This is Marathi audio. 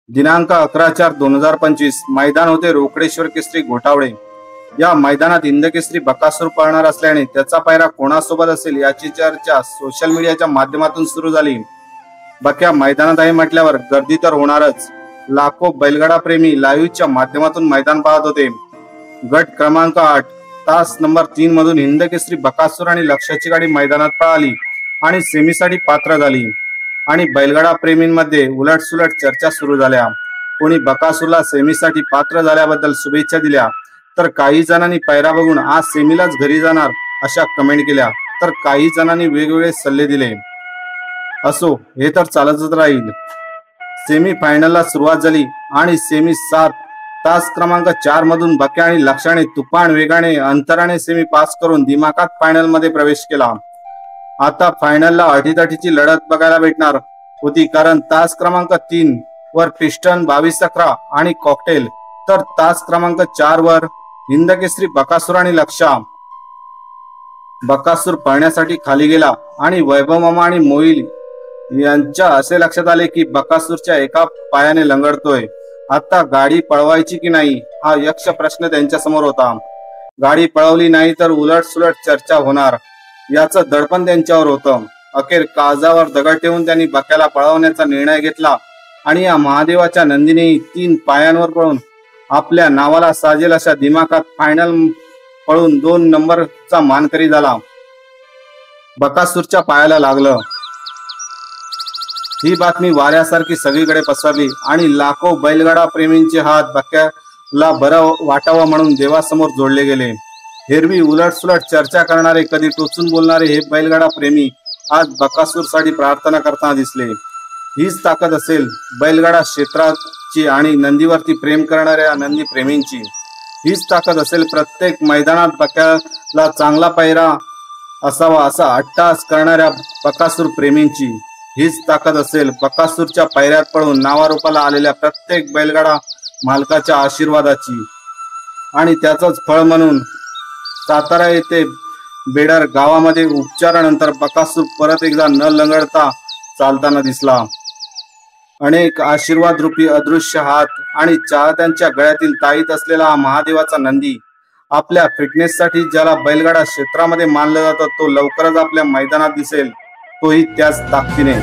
दिनांक 11/4/2025 मैदान होते रोकडेश्वर केसरी घोटावडे। या मैदानात हिंदकेसरी बकासूर पळणार असल्याने त्याचा पायरा कोणासोबत असेल याची चर्चा सोशल मीडियाच्या माध्यमातून सुरू झाली। बक्या मैदानात आहे म्हटल्यावर गर्दी तर होणारच। लाखो बैलगाडा प्रेमी लाईव्हच्या माध्यमातून मैदान पाहत होते। गट क्रमांक 8 तास नंबर 3 मधून हिंदकेसरी बकासूर आणि लक्ष्याची गाडी मैदानात पळाली आणि सेमीसाठी पात्र झाली आणि बैलगाडा प्रेमींमध्ये उलटसुलट चर्चा सुरू झाल्या। कोणी बकासूरला सेमीसाठी पात्र झाल्याबद्दल शुभेच्छा दिल्या, तर काही जणांनी पायरा बघून आज सेमीलाच घरी जाणार अशा कमेंट केल्या, तर काही जणांनी वेगवेगळे सल्ले दिले। असो, हे तर चालतच राहील। सेमी फायनलला सुरुवात झाली आणि सेमी 7 तास क्रमांक 4 मधून बक्या आणि लक्ष्याने तुफान वेगाने अंतराने सेमी पास करून दिमाखात फायनल मध्ये प्रवेश केला। आता फायनलला अटीतटीची लढत बघायला भेटणार होती, कारण तास क्रमांक 3 वर पिस्टन 22-11 आणि कॉकटेल, तर तास क्रमांक 4 वर हिंदकेसरी बकासूर आणि लक्ष्या। बकासूर पळण्यासाठी खाली गेला आणि वैभव मामा आणि मोईल यांच्या असे लक्षात आले की बकासूरच्या एका पायाने लंगडतोय। आता गाडी पळवायची की नाही हा यक्ष प्रश्न त्यांच्या समोर होता। गाडी पळवली नाही तर उलटसुलट चर्चा होणार याचं दडपण त्यांच्यावर होतं। अखेर काळजावर दगड ठेवून त्यांनी बक्याला पळवण्याचा निर्णय घेतला आणि या महादेवाच्या नंदीने 3 पायांवर पळून आपल्या नावाला साजेल अशा दिमाखात फायनल पळून 2 नंबरचा मानकरी झाला। बकासूरच्या पायाला लागलं। ही बातमी वाऱ्यासारखी सगळीकडे पसरली आणि लाखो बैलगाडा प्रेमींचे हात बक्याला बरं वाटावं म्हणून देवासमोर जोडले गेले। एरवी उलटसुलट चर्चा करणारे, कधी टोचून बोलणारे हे बैलगाडा प्रेमी आज बकासूरसाठी प्रार्थना करताना दिसले। हीच ताकद असेल बैलगाडा क्षेत्राची आणि नंदीवरती प्रेम करणाऱ्या नंदी प्रेमींची। हीच ताकद असेल प्रत्येक मैदानात बक्याला चांगला पायरा असावा असा अट्टाहास करणाऱ्या बकासूर प्रेमींची। हीच ताकद असेल बकासूरच्या पायऱ्यात पळून नावारूपाला आलेल्या प्रत्येक बैलगाडा मालकाच्या आशीर्वादाची। आणि त्याचंच फळ म्हणून सातारा येथे बेडर गावामध्ये उपचारानंतर बकासूर परत एकदा न लंगडता चालताना दिसला। अनेक आशीर्वाद रूपी अदृश्य हात आणि चाहत्यांच्या गळ्यातील ताईत असलेला हा महादेवाचा नंदी आपल्या फिटनेससाठी ज्याला बैलगाडा क्षेत्रामध्ये मानलं जातं, तो लवकरच आपल्या मैदानात दिसेल, तोही त्याच ताकदीने।